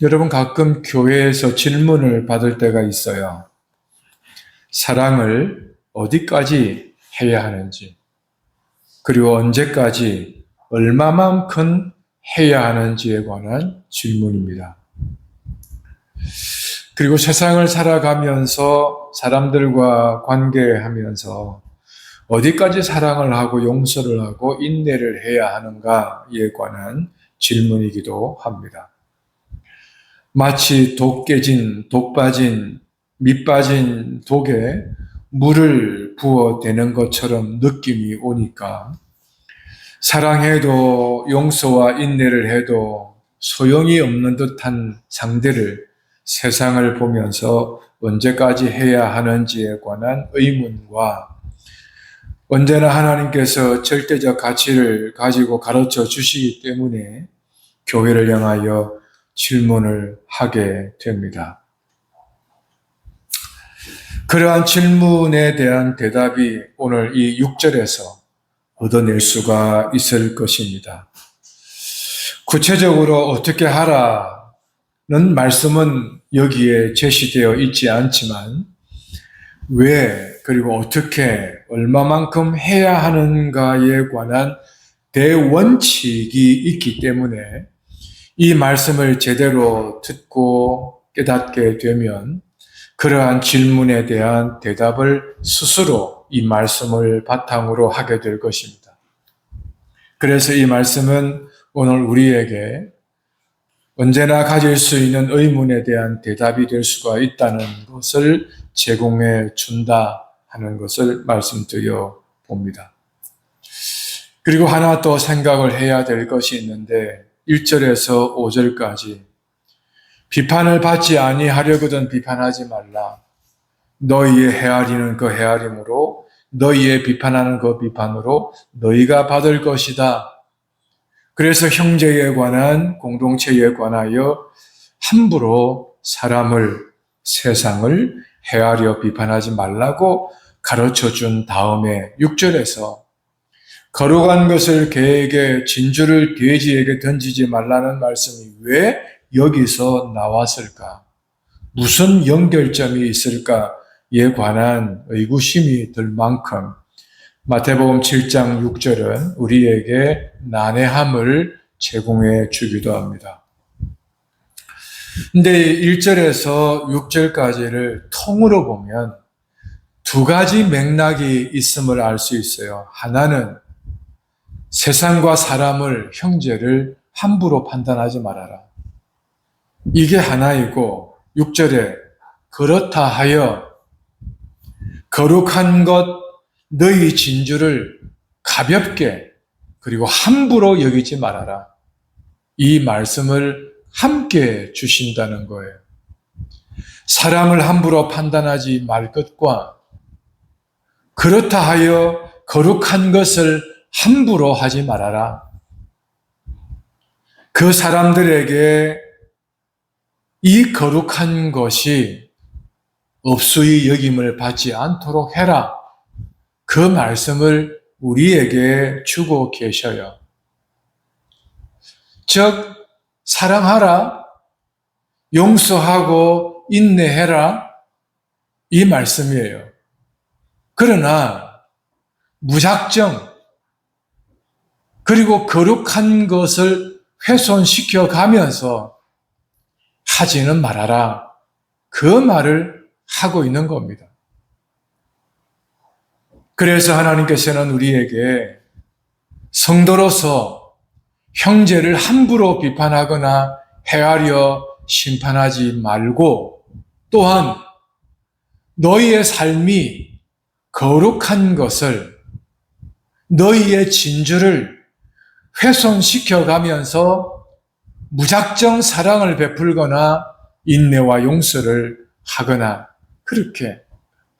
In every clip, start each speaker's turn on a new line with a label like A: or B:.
A: 여러분 가끔 교회에서 질문을 받을 때가 있어요. 사랑을 어디까지 해야 하는지, 그리고 언제까지 얼마만큼 해야 하는지에 관한 질문입니다. 그리고 세상을 살아가면서 사람들과 관계하면서 어디까지 사랑을 하고 용서를 하고 인내를 해야 하는가에 관한 질문이기도 합니다. 마치 독 깨진, 독 빠진, 밑 빠진 독에 물을 부어대는 것처럼 느낌이 오니까 사랑해도 용서와 인내를 해도 소용이 없는 듯한 상대를 세상을 보면서 언제까지 해야 하는지에 관한 의문과 언제나 하나님께서 절대적 가치를 가지고 가르쳐 주시기 때문에 교회를 향하여 질문을 하게 됩니다. 그러한 질문에 대한 대답이 오늘 이 6절에서 얻어낼 수가 있을 것입니다. 구체적으로 어떻게 하라는 말씀은 여기에 제시되어 있지 않지만 왜 그리고 어떻게 얼마만큼 해야 하는가에 관한 대원칙이 있기 때문에 이 말씀을 제대로 듣고 깨닫게 되면 그러한 질문에 대한 대답을 스스로 이 말씀을 바탕으로 하게 될 것입니다. 그래서 이 말씀은 오늘 우리에게 언제나 가질 수 있는 의문에 대한 대답이 될 수가 있다는 것을 제공해 준다 하는 것을 말씀드려 봅니다. 그리고 하나 더 생각을 해야 될 것이 있는데 1절에서 5절까지 비판을 받지 아니하려거든 비판하지 말라. 너희의 헤아리는 그 헤아림으로 너희의 비판하는 그 비판으로 너희가 받을 것이다. 그래서 형제에 관한 공동체에 관하여 함부로 사람을 세상을 헤아려 비판하지 말라고 가르쳐 준 다음에 6절에서 거룩한 것을 개에게 진주를 돼지에게 던지지 말라는 말씀이 왜 여기서 나왔을까? 무슨 연결점이 있을까에 관한 의구심이 들 만큼 마태복음 7장 6절은 우리에게 난해함을 제공해 주기도 합니다. 근데 1절에서 6절까지를 통으로 보면 두 가지 맥락이 있음을 알 수 있어요. 하나는 세상과 사람을, 형제를 함부로 판단하지 말아라. 이게 하나이고 6절에 그렇다 하여 거룩한 것 너희 진주를 가볍게 그리고 함부로 여기지 말아라. 이 말씀을 함께 주신다는 거예요. 사람을 함부로 판단하지 말 것과 그렇다 하여 거룩한 것을 함부로 하지 말아라. 그 사람들에게 이 거룩한 것이 업수의 여김을 받지 않도록 해라. 그 말씀을 우리에게 주고 계셔요. 즉, 사랑하라, 용서하고 인내해라, 이 말씀이에요. 그러나 무작정 그리고 거룩한 것을 훼손시켜 가면서 하지는 말아라. 그 말을 하고 있는 겁니다. 그래서 하나님께서는 우리에게 성도로서 형제를 함부로 비판하거나 헤아려 심판하지 말고 또한 너희의 삶이 거룩한 것을 너희의 진주를 훼손시켜 가면서 무작정 사랑을 베풀거나 인내와 용서를 하거나 그렇게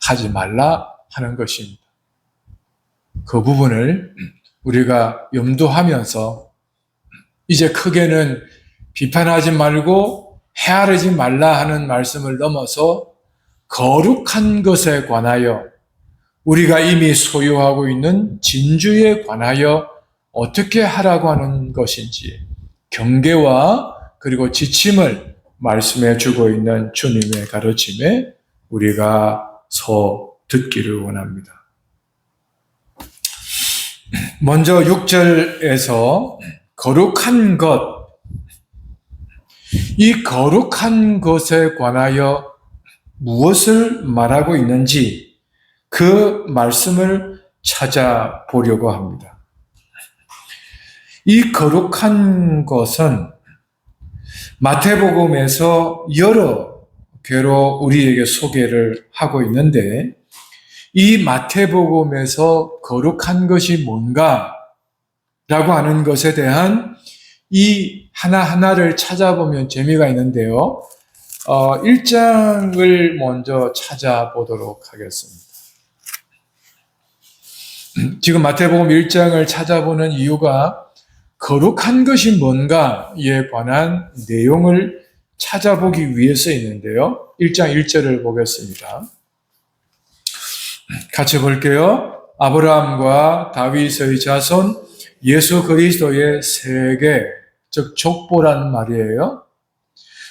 A: 하지 말라 하는 것입니다. 그 부분을 우리가 염두하면서 이제 크게는 비판하지 말고 헤아리지 말라 하는 말씀을 넘어서 거룩한 것에 관하여 우리가 이미 소유하고 있는 진주에 관하여 어떻게 하라고 하는 것인지 경계와 그리고 지침을 말씀해 주고 있는 주님의 가르침에 우리가 듣기를 원합니다. 먼저 6절에서 거룩한 것, 이 거룩한 것에 관하여 무엇을 말하고 있는지 그 말씀을 찾아보려고 합니다. 이 거룩한 것은 마태복음에서 여러 괴로 우리에게 소개를 하고 있는데, 이 마태복음에서 거룩한 것이 뭔가 라고 하는 것에 대한 이 하나하나를 찾아보면 재미가 있는데요. 1장을 먼저 찾아보도록 하겠습니다. 지금 마태복음 1장을 찾아보는 이유가 거룩한 것이 뭔가에 관한 내용을 찾아보기 위해서 있는데요. 1장 1절을 보겠습니다. 같이 볼게요. 아브라함과 다윗의 자손 예수 그리스도의 세계, 즉 족보란 말이에요.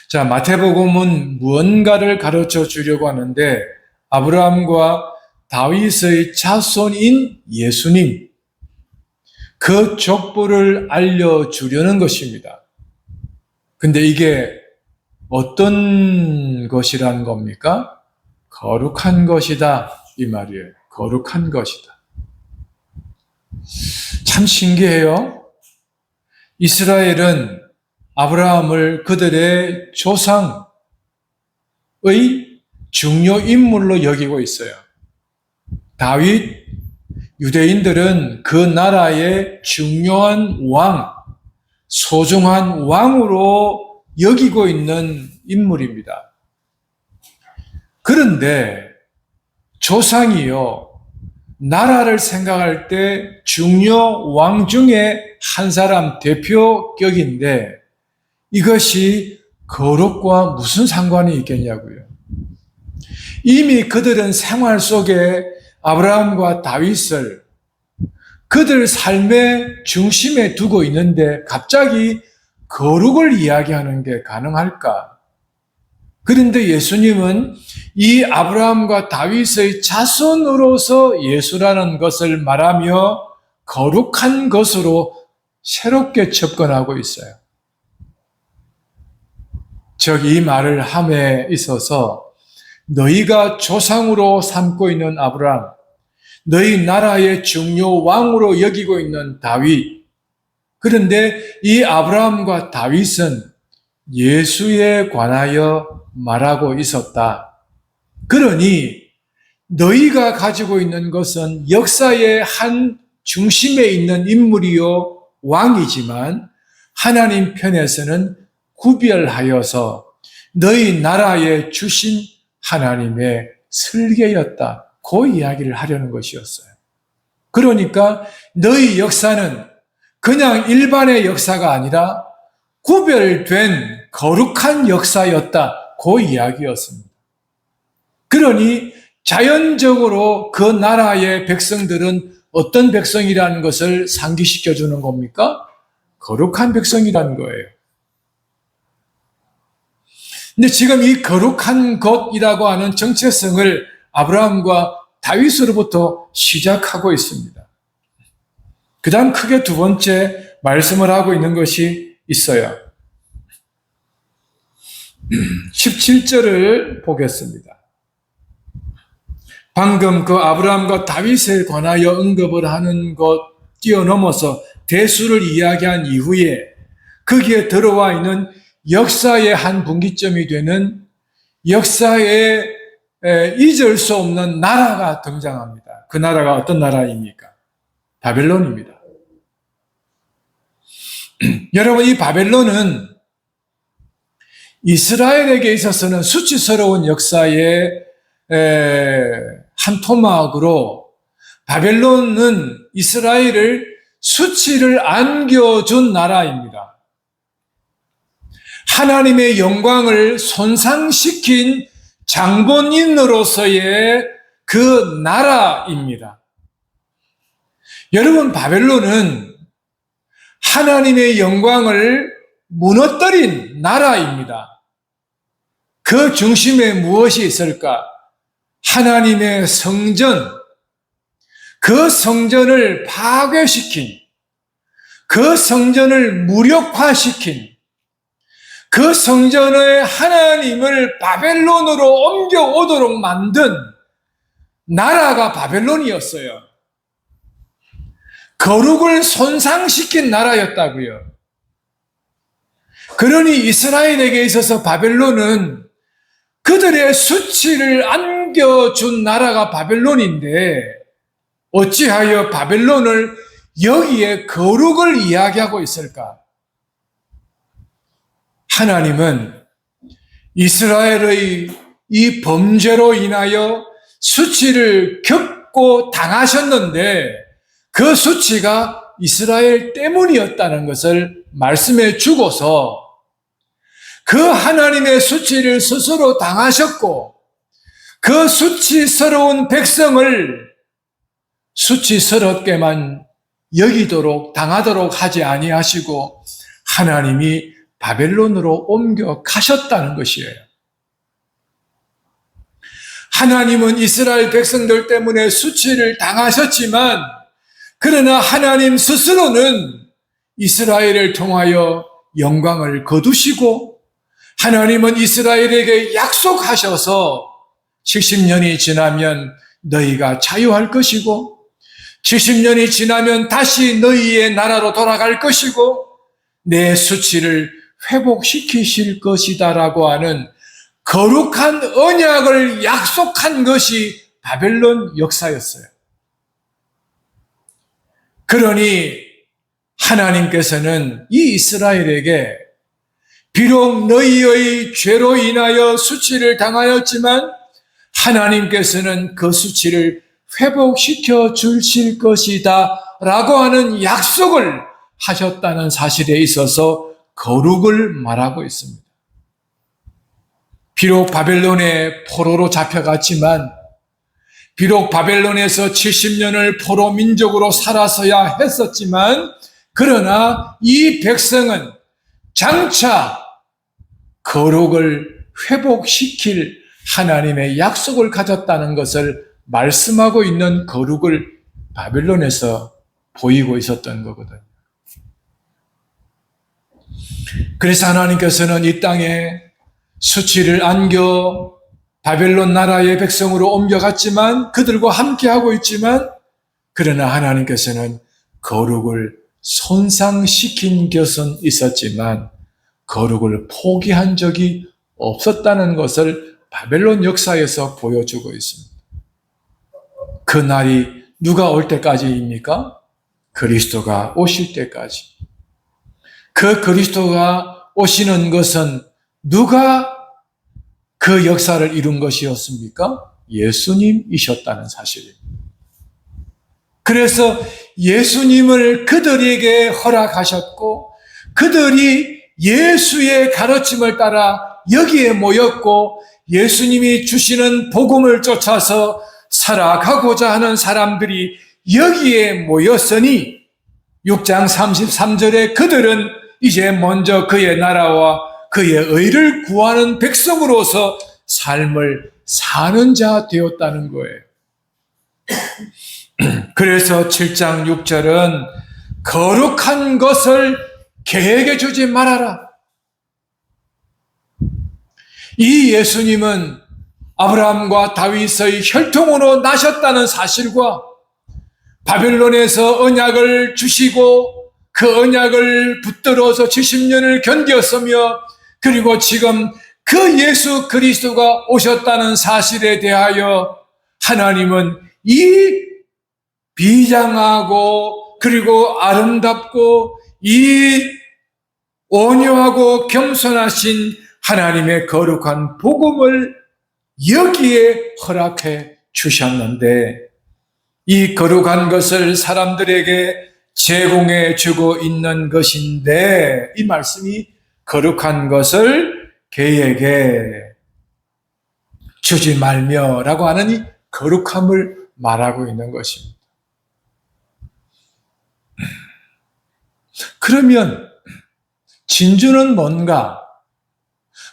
A: 자, 마태복음은 무언가를 가르쳐 주려고 하는데 아브라함과 다윗의 자손인 예수님, 그 족보를 알려주려는 것입니다. 근데 이게 어떤 것이란 겁니까? 거룩한 것이다, 이 말이에요. 거룩한 것이다. 참 신기해요. 이스라엘은 아브라함을 그들의 조상의 중요 인물로 여기고 있어요. 다윗, 유대인들은 그 나라의 중요한 왕, 소중한 왕으로 여기고 있는 인물입니다. 그런데 조상이요, 나라를 생각할 때 중요 왕 중에 한 사람 대표격인데 이것이 거룩과 무슨 상관이 있겠냐고요. 이미 그들은 생활 속에 아브라함과 다윗을 그들 삶의 중심에 두고 있는데 갑자기 거룩을 이야기하는 게 가능할까? 그런데 예수님은 이 아브라함과 다윗의 자손으로서 예수라는 것을 말하며 거룩한 것으로 새롭게 접근하고 있어요. 즉, 이 말을 함에 있어서 너희가 조상으로 삼고 있는 아브라함, 너희 나라의 중요 왕으로 여기고 있는 다윗, 그런데 이 아브라함과 다윗은 예수에 관하여 말하고 있었다. 그러니 너희가 가지고 있는 것은 역사의 한 중심에 있는 인물이요 왕이지만 하나님 편에서는 구별하여서 너희 나라에 주신 하나님의 설계였다. 그 이야기를 하려는 것이었어요. 그러니까 너희 역사는 그냥 일반의 역사가 아니라 구별된 거룩한 역사였다. 그 이야기였습니다. 그러니 자연적으로 그 나라의 백성들은 어떤 백성이라는 것을 상기시켜 주는 겁니까? 거룩한 백성이라는 거예요. 근데 지금 이 거룩한 것이라고 하는 정체성을 아브라함과 다윗으로부터 시작하고 있습니다. 그 다음 크게 두 번째 말씀을 하고 있는 것이 있어요. 17절을 보겠습니다. 방금 그 아브라함과 다윗에 관하여 언급을 하는 것 뛰어넘어서 대수를 이야기한 이후에 거기에 들어와 있는 역사의 한 분기점이 되는 역사에 잊을 수 없는 나라가 등장합니다. 그 나라가 어떤 나라입니까? 바벨론입니다. 여러분, 이 바벨론은 이스라엘에게 있어서는 수치스러운 역사의 한 토막으로 바벨론은 이스라엘을 수치를 안겨준 나라입니다. 하나님의 영광을 손상시킨 장본인으로서의 그 나라입니다. 여러분, 바벨론은 하나님의 영광을 무너뜨린 나라입니다. 그 중심에 무엇이 있을까? 하나님의 성전, 그 성전을 파괴시킨, 그 성전을 무력화시킨, 그 성전의 하나님을 바벨론으로 옮겨오도록 만든 나라가 바벨론이었어요. 거룩을 손상시킨 나라였다고요. 그러니 이스라엘에게 있어서 바벨론은 그들의 수치를 안겨준 나라가 바벨론인데 어찌하여 바벨론을 여기에 거룩을 이야기하고 있을까? 하나님은 이스라엘의 이 범죄로 인하여 수치를 겪고 당하셨는데 그 수치가 이스라엘 때문이었다는 것을 말씀해 주고서 그 하나님의 수치를 스스로 당하셨고 그 수치스러운 백성을 수치스럽게만 여기도록 당하도록 하지 아니하시고 하나님이 바벨론으로 옮겨 가셨다는 것이에요. 하나님은 이스라엘 백성들 때문에 수치를 당하셨지만 그러나 하나님 스스로는 이스라엘을 통하여 영광을 거두시고 하나님은 이스라엘에게 약속하셔서 70년이 지나면 너희가 자유할 것이고 70년이 지나면 다시 너희의 나라로 돌아갈 것이고 내 수치를 회복시키실 것이다라고 하는 거룩한 언약을 약속한 것이 바벨론 역사였어요. 그러니 하나님께서는 이 이스라엘에게 비록 너희의 죄로 인하여 수치를 당하였지만 하나님께서는 그 수치를 회복시켜 주실 것이다 라고 하는 약속을 하셨다는 사실에 있어서 거룩을 말하고 있습니다. 비록 바벨론의 포로로 잡혀갔지만 비록 바벨론에서 70년을 포로 민족으로 살았어야 했었지만 그러나 이 백성은 장차 거룩을 회복시킬 하나님의 약속을 가졌다는 것을 말씀하고 있는 거룩을 바벨론에서 보이고 있었던 거거든요. 그래서 하나님께서는 이 땅에 수치를 안겨 바벨론 나라의 백성으로 옮겨갔지만 그들과 함께하고 있지만 그러나 하나님께서는 거룩을 손상시킨 것은 있었지만 거룩을 포기한 적이 없었다는 것을 바벨론 역사에서 보여주고 있습니다. 그 날이 누가 올 때까지입니까? 그리스도가 오실 때까지. 그 그리스도가 오시는 것은 누가 그 역사를 이룬 것이었습니까? 예수님이셨다는 사실입니다. 그래서 예수님을 그들에게 허락하셨고 그들이 예수의 가르침을 따라 여기에 모였고 예수님이 주시는 복음을 쫓아서 살아가고자 하는 사람들이 여기에 모였으니 6장 33절에 그들은 이제 먼저 그의 나라와 그의 의를 구하는 백성으로서 삶을 사는 자 되었다는 거예요. 그래서 7장 6절은 거룩한 것을 계획해 주지 말아라. 이 예수님은 아브라함과 다윗의 혈통으로 나셨다는 사실과 바벨론에서 언약을 주시고 그 언약을 붙들어서 70년을 견뎠으며 그리고 지금 그 예수 그리스도가 오셨다는 사실에 대하여 하나님은 이 비장하고 그리고 아름답고 이 온유하고 겸손하신 하나님의 거룩한 복음을 여기에 허락해 주셨는데 이 거룩한 것을 사람들에게 제공해 주고 있는 것인데 이 말씀이 거룩한 것을 그에게 주지 말며라고 하는 이 거룩함을 말하고 있는 것입니다. 그러면 진주는 뭔가?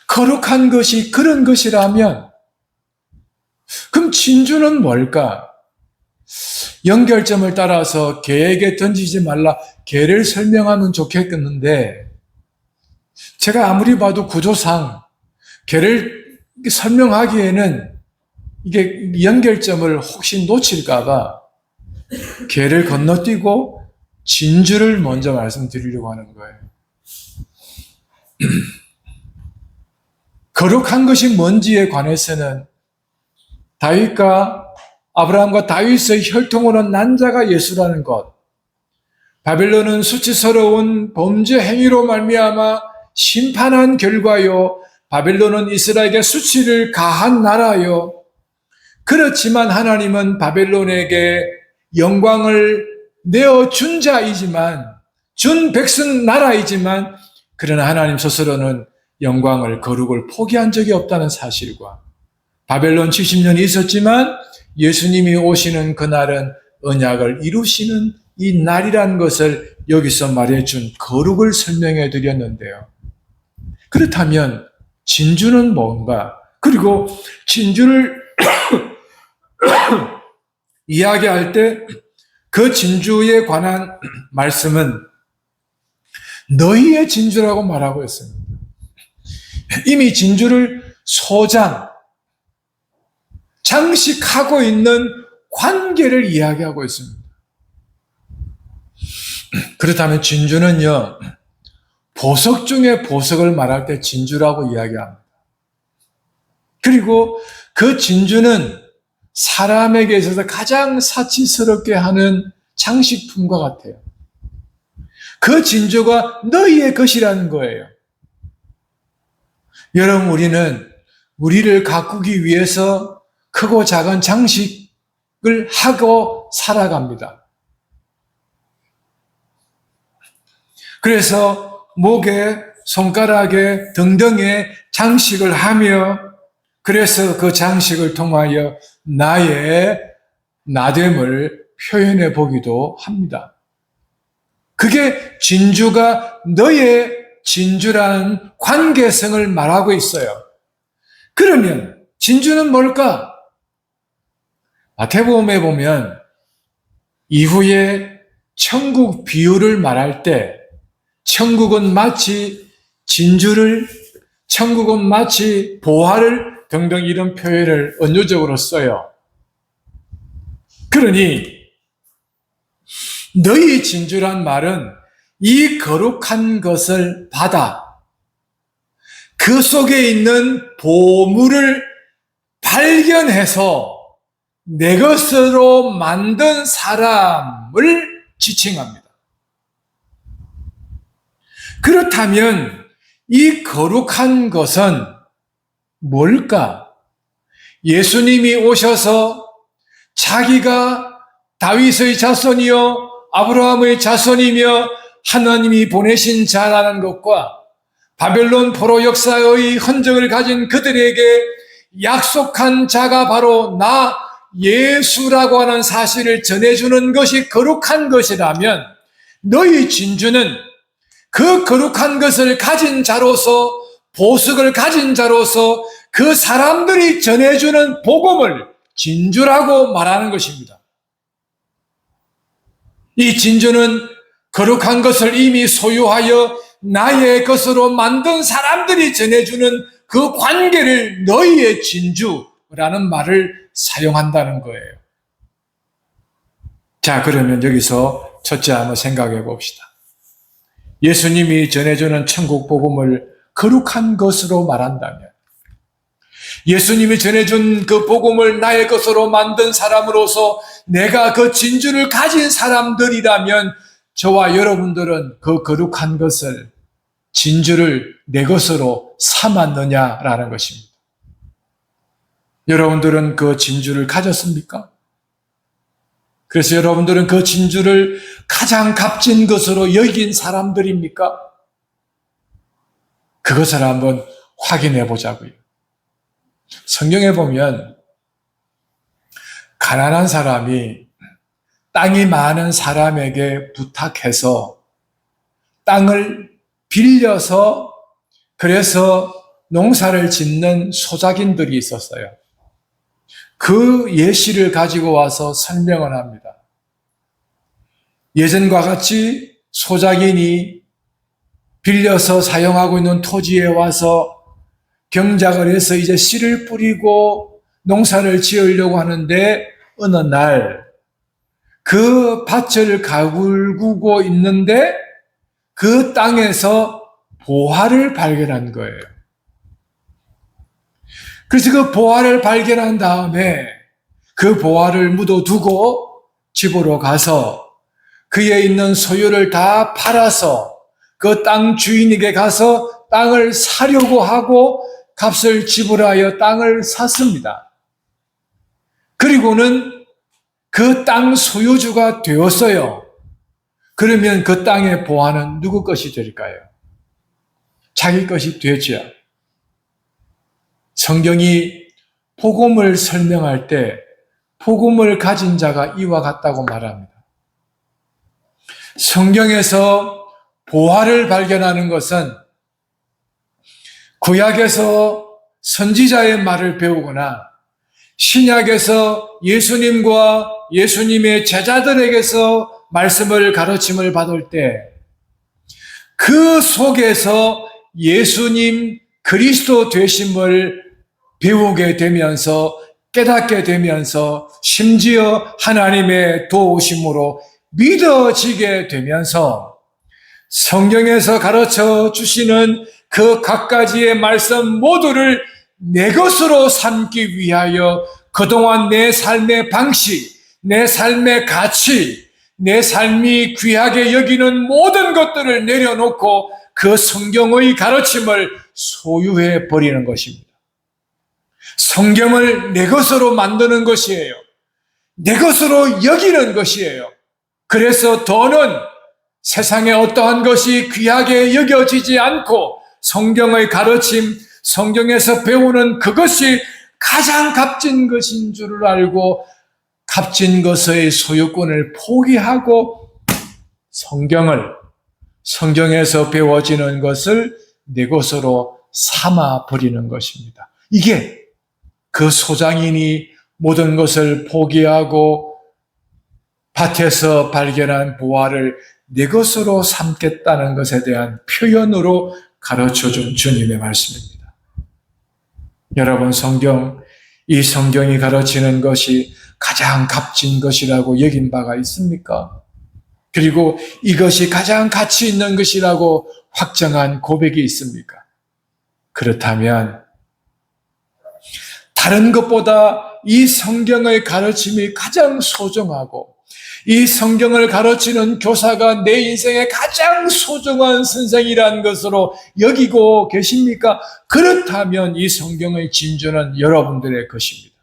A: 거룩한 것이 그런 것이라면 그럼 진주는 뭘까? 연결점을 따라서 개에게 던지지 말라, 개를 설명하면 좋겠는데 제가 아무리 봐도 구조상 개를 설명하기에는 이게 연결점을 혹시 놓칠까봐 개를 건너뛰고 진주를 먼저 말씀드리려고 하는 거예요. 거룩한 것이 뭔지에 관해서는 다윗과 아브라함과 다윗의 혈통으로 난 자가 예수라는 것, 바벨론은 수치스러운 범죄 행위로 말미암아 심판한 결과요, 바벨론은 이스라엘에게 수치를 가한 나라요. 그렇지만 하나님은 바벨론에게 영광을 내어준 자이지만, 준 백성 나라이지만, 그러나 하나님 스스로는 영광을, 거룩을 포기한 적이 없다는 사실과, 바벨론 70년이 있었지만 예수님이 오시는 그날은 언약을 이루시는 이 날이라는 것을 여기서 말해준 거룩을 설명해 드렸는데요. 그렇다면 진주는 뭔가? 그리고 진주를 이야기할 때 그 진주에 관한 말씀은 너희의 진주라고 말하고 있습니다. 이미 진주를 소장, 장식하고 있는 관계를 이야기하고 있습니다. 그렇다면 진주는요, 보석 중에 보석을 말할 때 진주라고 이야기합니다. 그리고 그 진주는 사람에게 있어서 가장 사치스럽게 하는 장식품과 같아요. 그 진주가 너희의 것이라는 거예요. 여러분, 우리를 가꾸기 위해서 크고 작은 장식을 하고 살아갑니다. 그래서 목에, 손가락에, 등등에 장식을 하며, 그래서 그 장식을 통하여 나의 나됨을 표현해 보기도 합니다. 그게 진주가 너의 진주라는 관계성을 말하고 있어요. 그러면 진주는 뭘까? 마태복음에 보면 이후에 천국 비유를 말할 때 천국은 마치 진주를, 천국은 마치 보화를 등등 이런 표현을 언어적으로 써요. 그러니 너희 진주란 말은 이 거룩한 것을 받아 그 속에 있는 보물을 발견해서 내 것으로 만든 사람을 지칭합니다. 그렇다면 이 거룩한 것은 뭘까? 예수님이 오셔서 자기가 다윗의 자손이요 아브라함의 자손이며 하나님이 보내신 자라는 것과 바벨론 포로 역사의 흔적을 가진 그들에게 약속한 자가 바로 나 예수라고 하는 사실을 전해주는 것이 거룩한 것이라면 너희 진주는 그 거룩한 것을 가진 자로서, 보석을 가진 자로서 그 사람들이 전해주는 복음을 진주라고 말하는 것입니다. 이 진주는 거룩한 것을 이미 소유하여 나의 것으로 만든 사람들이 전해주는 그 관계를 너희의 진주라는 말을 사용한다는 거예요. 자, 그러면 여기서 첫째 한번 생각해 봅시다. 예수님이 전해주는 천국 복음을 거룩한 것으로 말한다면, 예수님이 전해준 그 복음을 나의 것으로 만든 사람으로서 내가 그 진주를 가진 사람들이라면 저와 여러분들은 그 거룩한 것을, 진주를 내 것으로 삼았느냐라는 것입니다. 여러분들은 그 진주를 가졌습니까? 그래서 여러분들은 그 진주를 가장 값진 것으로 여긴 사람들입니까? 그것을 한번 확인해 보자고요. 성경에 보면 가난한 사람이 땅이 많은 사람에게 부탁해서 땅을 빌려서 그래서 농사를 짓는 소작인들이 있었어요. 그 예시를 가지고 와서 설명을 합니다. 예전과 같이 소작인이 빌려서 사용하고 있는 토지에 와서 경작을 해서 이제 씨를 뿌리고 농사를 지으려고 하는데 어느 날 그 밭을 가꾸고 있는데 그 땅에서 보화를 발견한 거예요. 그래서 그 보화를 발견한 다음에 그 보화를 묻어두고 집으로 가서 그에 있는 소유를 다 팔아서 그 땅 주인에게 가서 땅을 사려고 하고 값을 지불하여 땅을 샀습니다. 그리고는 그 땅 소유주가 되었어요. 그러면 그 땅의 보화는 누구 것이 될까요? 자기 것이 되죠. 성경이 복음을 설명할 때 복음을 가진 자가 이와 같다고 말합니다. 성경에서 보화를 발견하는 것은 구약에서 선지자의 말을 배우거나 신약에서 예수님과 예수님의 제자들에게서 말씀을 가르침을 받을 때 그 속에서 예수님 그리스도 되심을 배우게 되면서 깨닫게 되면서 심지어 하나님의 도우심으로 믿어지게 되면서 성경에서 가르쳐 주시는 그 갖가지의 말씀 모두를 내 것으로 삼기 위하여 그동안 내 삶의 방식, 내 삶의 가치, 내 삶이 귀하게 여기는 모든 것들을 내려놓고 그 성경의 가르침을 소유해 버리는 것입니다. 성경을 내 것으로 만드는 것이에요. 내 것으로 여기는 것이에요. 그래서 더는 세상에 어떠한 것이 귀하게 여겨지지 않고 성경의 가르침, 성경에서 배우는 그것이 가장 값진 것인 줄을 알고 값진 것의 소유권을 포기하고 성경에서 배워지는 것을 내 것으로 삼아 버리는 것입니다. 이게 그 소장인이 모든 것을 포기하고 밭에서 발견한 보화를 내 것으로 삼겠다는 것에 대한 표현으로 가르쳐준 주님의 말씀입니다. 여러분, 이 성경이 가르치는 것이 가장 값진 것이라고 여긴 바가 있습니까? 그리고 이것이 가장 가치 있는 것이라고 확정한 고백이 있습니까? 그렇다면 다른 것보다 이 성경의 가르침이 가장 소중하고 이 성경을 가르치는 교사가 내 인생의 가장 소중한 선생이라는 것으로 여기고 계십니까? 그렇다면 이 성경의 진주는 여러분들의 것입니다.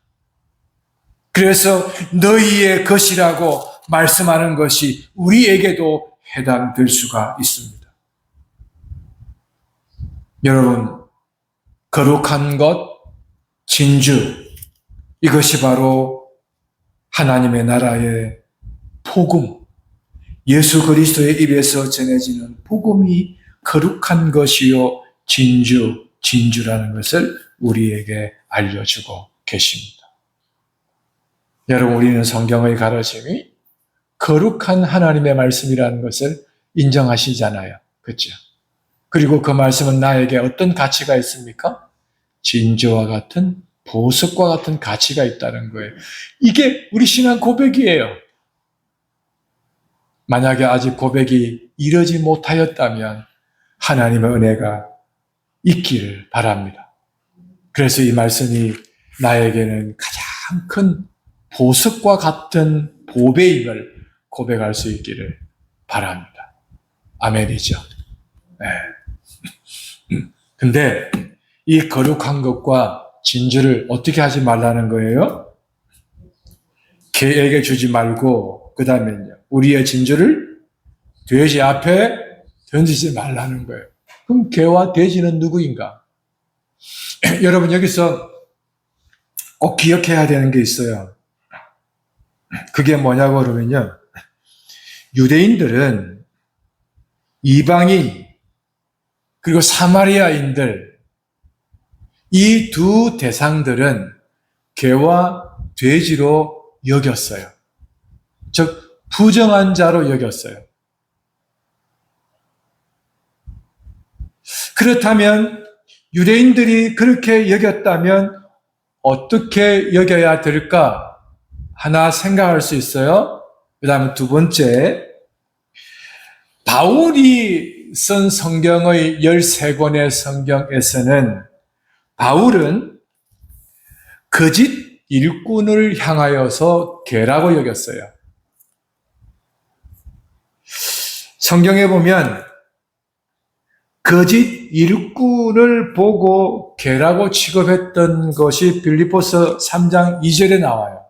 A: 그래서 너희의 것이라고 말씀하는 것이 우리에게도 해당될 수가 있습니다. 여러분, 거룩한 것, 진주, 이것이 바로 하나님의 나라의 복음, 예수 그리스도의 입에서 전해지는 복음이 거룩한 것이요 진주라는 것을 우리에게 알려주고 계십니다. 여러분, 우리는 성경의 가르침이 거룩한 하나님의 말씀이라는 것을 인정하시잖아요. 그렇죠? 그리고 그 말씀은 나에게 어떤 가치가 있습니까? 진주와 같은, 보석과 같은 가치가 있다는 거예요. 이게 우리 신앙 고백이에요. 만약에 아직 고백이 이르지 못하였다면 하나님의 은혜가 있기를 바랍니다. 그래서 이 말씀이 나에게는 가장 큰 보석과 같은 보배임을 고백할 수 있기를 바랍니다. 아멘이죠. 네. 근데 이 거룩한 것과 진주를 어떻게 하지 말라는 거예요? 개에게 주지 말고 그 다음에는요, 우리의 진주를 돼지 앞에 던지지 말라는 거예요. 그럼 개와 돼지는 누구인가? 여러분, 여기서 꼭 기억해야 되는 게 있어요. 그게 뭐냐고 그러면요, 유대인들은 이방인 그리고 사마리아인들 이 두 대상들은 개와 돼지로 여겼어요. 즉 부정한 자로 여겼어요. 그렇다면 유대인들이 그렇게 여겼다면 어떻게 여겨야 될까? 하나 생각할 수 있어요. 그 다음에 두 번째, 바울이 쓴 성경의 13권의 성경에서는 바울은 거짓 일꾼을 향하여서 개라고 여겼어요. 성경에 보면 거짓 일꾼을 보고 개라고 취급했던 것이 빌립보서 3장 2절에 나와요.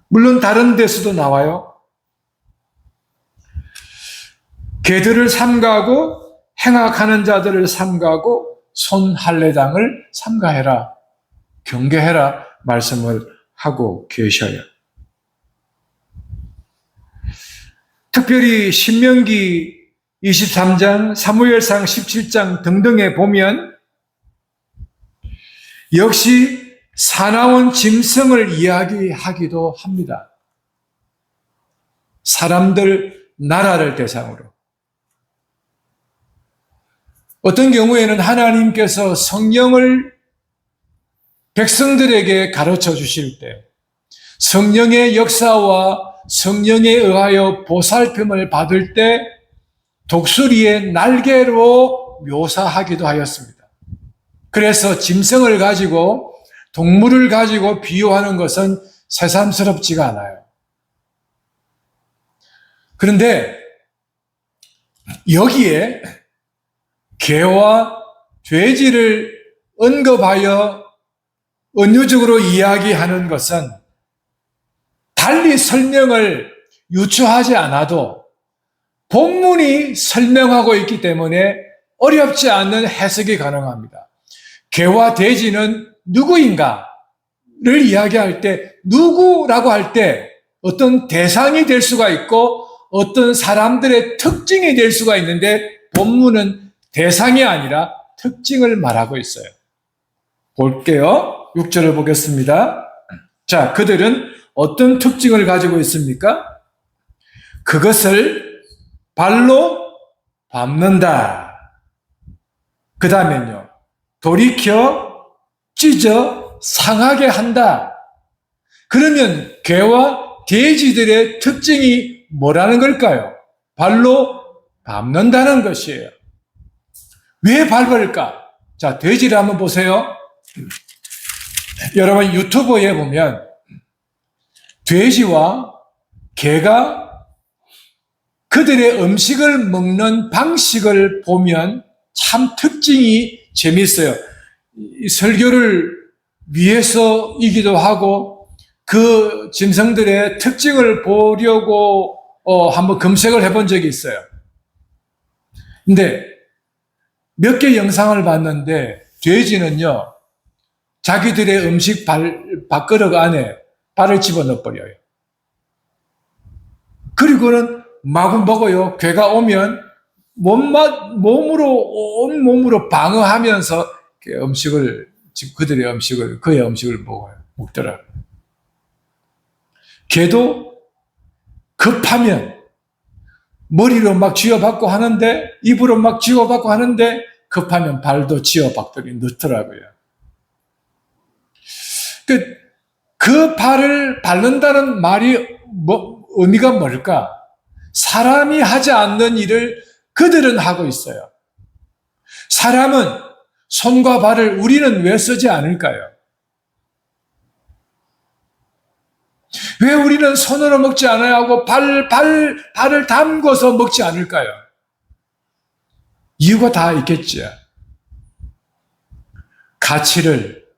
A: 물론 다른 데서도 나와요. 개들을 삼가고 행악하는 자들을 삼가고 손할례당을 삼가해라, 경계해라 말씀을 하고 계셔요. 특별히 신명기 23장, 사무엘상 17장 등등에 보면 역시 사나운 짐승을 이야기하기도 합니다. 사람들, 나라를 대상으로. 어떤 경우에는 하나님께서 성령을 백성들에게 가르쳐 주실 때 성령의 역사와 성령에 의하여 보살핌을 받을 때 독수리의 날개로 묘사하기도 하였습니다. 그래서 짐승을 가지고 동물을 가지고 비유하는 것은 새삼스럽지가 않아요. 그런데 여기에 개와 돼지를 언급하여 은유적으로 이야기하는 것은 달리 설명을 유추하지 않아도 본문이 설명하고 있기 때문에 어렵지 않는 해석이 가능합니다. 개와 돼지는 누구인가를 이야기할 때 누구라고 할 때 어떤 대상이 될 수가 있고 어떤 사람들의 특징이 될 수가 있는데 본문은 대상이 아니라 특징을 말하고 있어요. 볼게요. 6절을 보겠습니다. 자, 그들은 어떤 특징을 가지고 있습니까? 그것을 발로 밟는다. 그 다음엔요, 돌이켜 찢어 상하게 한다. 그러면 개와 돼지들의 특징이 뭐라는 걸까요? 발로 밟는다는 것이에요. 왜 밟을까? 자, 돼지를 한번 보세요. 여러분 유튜브에 보면 돼지와 개가 그들의 음식을 먹는 방식을 보면 참 특징이 재미있어요. 이 설교를 위해서이기도 하고 그 짐승들의 특징을 보려고 한번 검색을 해본 적이 있어요. 근데 몇 개 영상을 봤는데 돼지는요, 자기들의 음식 밥그릇 안에 발을 집어넣어 버려요. 그리고는 마구 먹어요. 개가 오면 온 몸으로 방어하면서 그들의 음식을, 그의 음식을 먹더라고요. 개도 급하면 머리로 막 쥐어박고 하는데, 입으로 막 쥐어박고 하는데, 급하면 발도 쥐어박더니 넣더라고요. 그 발을 밟는다는 말이 의미가 뭘까? 사람이 하지 않는 일을 그들은 하고 있어요. 사람은 손과 발을 우리는 왜 쓰지 않을까요? 왜 우리는 손으로 먹지 않아야 하고 발을 담궈서 먹지 않을까요? 이유가 다 있겠죠. 가치를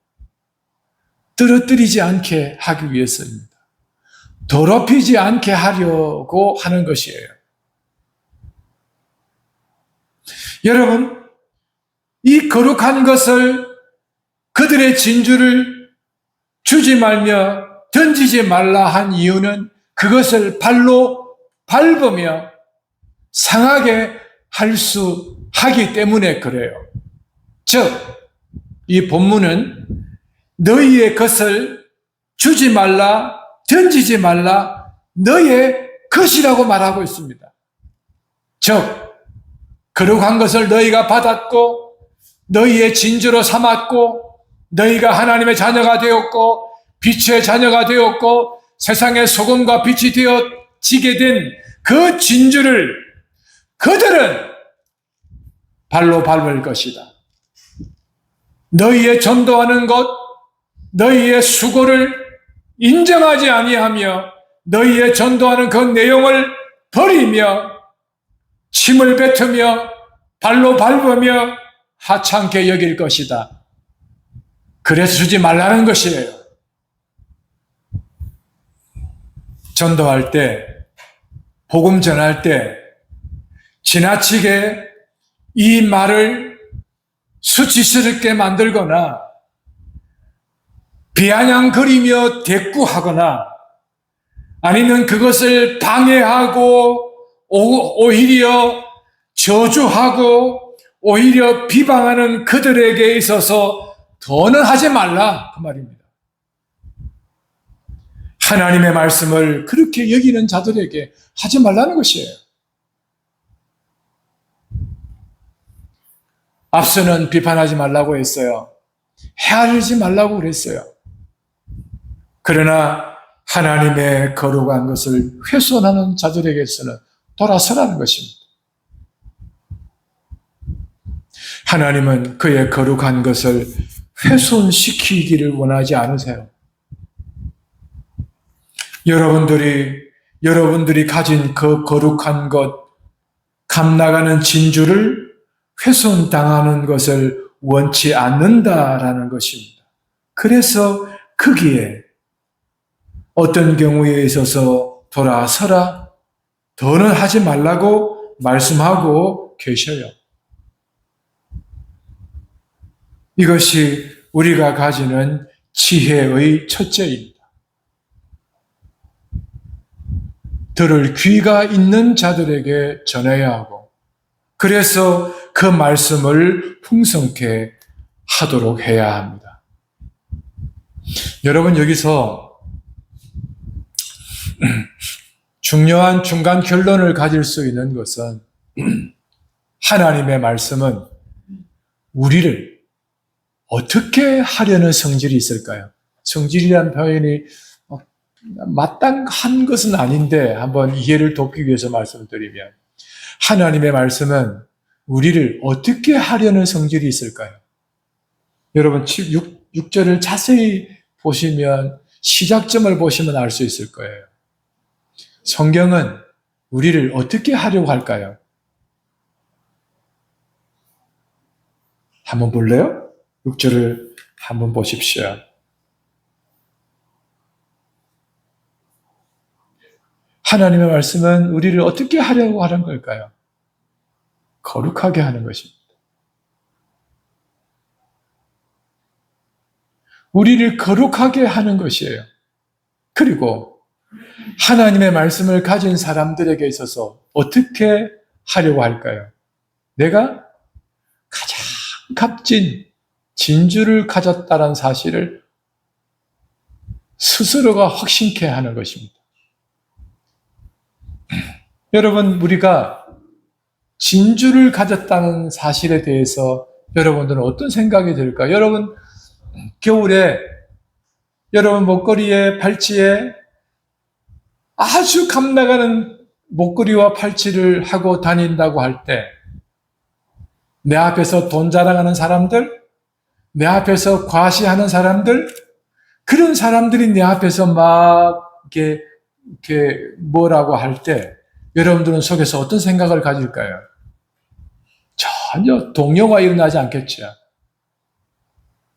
A: 떨어뜨리지 않게 하기 위해서입니다. 더럽히지 않게 하려고 하는 것이에요. 여러분, 이 거룩한 것을 그들의 진주를 주지 말며 던지지 말라 한 이유는 그것을 발로 밟으며 상하게 하기 때문에 그래요. 즉, 이 본문은 너희의 것을 주지 말라, 던지지 말라, 너의 것이라고 말하고 있습니다. 즉, 거룩한 것을 너희가 받았고, 너희의 진주로 삼았고, 너희가 하나님의 자녀가 되었고, 빛의 자녀가 되었고, 세상의 소금과 빛이 되어지게 된 그 진주를 그들은 발로 밟을 것이다. 너희의 전도하는 것, 너희의 수고를 인정하지 아니하며 너희의 전도하는 그 내용을 버리며 침을 뱉으며 발로 밟으며 하찮게 여길 것이다. 그래서 주지 말라는 것이에요. 전도할 때, 복음 전할 때 지나치게 이 말을 수치스럽게 만들거나 비아냥거리며 대꾸하거나 아니면 그것을 방해하고 오히려 저주하고 오히려 비방하는 그들에게 있어서 더는 하지 말라 그 말입니다. 하나님의 말씀을 그렇게 여기는 자들에게 하지 말라는 것이에요. 앞서는 비판하지 말라고 했어요. 헤아리지 말라고 그랬어요. 그러나 하나님의 거룩한 것을 훼손하는 자들에게서는 돌아서라는 것입니다. 하나님은 그의 거룩한 것을 훼손시키기를 원하지 않으세요. 여러분들이 가진 그 거룩한 것, 값나가는 진주를 훼손당하는 것을 원치 않는다라는 것입니다. 그래서 거기에 어떤 경우에 있어서 돌아서라, 더는 하지 말라고 말씀하고 계셔요. 이것이 우리가 가지는 지혜의 첫째입니다. 들을 귀가 있는 자들에게 전해야 하고, 그래서 그 말씀을 풍성케 하도록 해야 합니다. 여러분, 여기서 중요한 중간 결론을 가질 수 있는 것은 하나님의 말씀은 우리를 어떻게 하려는 성질이 있을까요? 성질이라는 표현이 마땅한 것은 아닌데 한번 이해를 돕기 위해서 말씀을 드리면, 하나님의 말씀은 우리를 어떻게 하려는 성질이 있을까요? 여러분 6절을 자세히 보시면, 시작점을 보시면 알 수 있을 거예요. 성경은 우리를 어떻게 하려고 할까요? 한번 볼래요? 6절을 한번 보십시오. 하나님의 말씀은 우리를 어떻게 하려고 하는 걸까요? 거룩하게 하는 것입니다. 우리를 거룩하게 하는 것이에요. 그리고 하나님의 말씀을 가진 사람들에게 있어서 어떻게 하려고 할까요? 내가 가장 값진 진주를 가졌다는 사실을 스스로가 확신케 하는 것입니다. 여러분, 우리가 진주를 가졌다는 사실에 대해서 여러분들은 어떤 생각이 들까요? 여러분, 겨울에 여러분 목걸이에, 팔찌에 아주 값나가는 목걸이와 팔찌를 하고 다닌다고 할 때, 내 앞에서 돈 자랑하는 사람들, 내 앞에서 과시하는 사람들, 그런 사람들이 내 앞에서 막 이렇게 뭐라고 할 때 여러분들은 속에서 어떤 생각을 가질까요? 전혀 동요가 일어나지 않겠죠.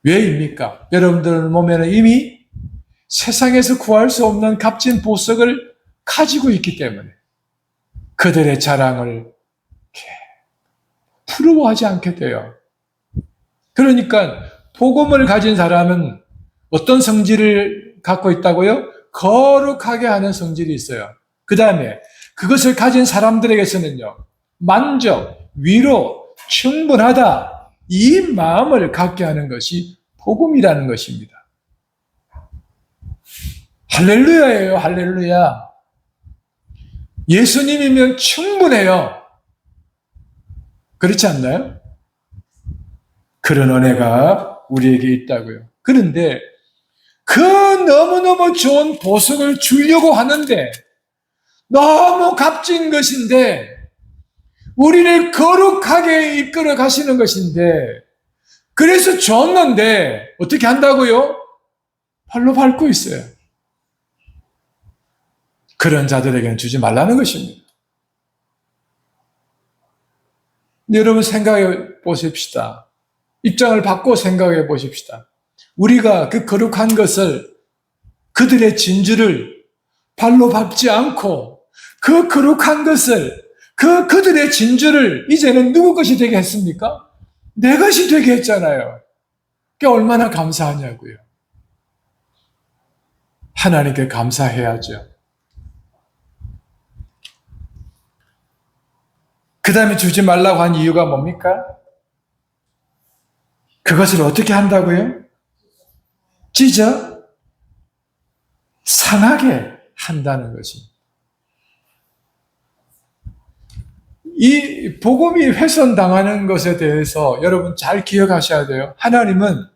A: 왜입니까? 여러분들 몸에는 이미 세상에서 구할 수 없는 값진 보석을 가지고 있기 때문에 그들의 자랑을 부러워하지 않게 돼요. 그러니까 복음을 가진 사람은 어떤 성질을 갖고 있다고요? 거룩하게 하는 성질이 있어요. 그 다음에 그것을 가진 사람들에게서는요, 만족, 위로, 충분하다, 이 마음을 갖게 하는 것이 복음이라는 것입니다. 할렐루야예요, 할렐루야. 예수님이면 충분해요. 그렇지 않나요? 그런 은혜가 우리에게 있다고요. 그런데 그 너무너무 좋은 보석을 주려고 하는데 너무 값진 것인데 우리를 거룩하게 이끌어 가시는 것인데 그래서 줬는데 어떻게 한다고요? 발로 밟고 있어요. 그런 자들에게는 주지 말라는 것입니다. 여러분 생각해 보십시다. 입장을 바꿔 생각해 보십시다. 우리가 그 거룩한 것을 그들의 진주를 발로 밟지 않고 그 거룩한 것을 그들의 진주를 이제는 누구 것이 되게 했습니까? 내 것이 되게 했잖아요. 그게 얼마나 감사하냐고요. 하나님께 감사해야죠. 그 다음에 주지 말라고 한 이유가 뭡니까? 그것을 어떻게 한다고요? 찢어 상하게 한다는 것입니다. 이 복음이 훼손당하는 것에 대해서 여러분 잘 기억하셔야 돼요. 하나님은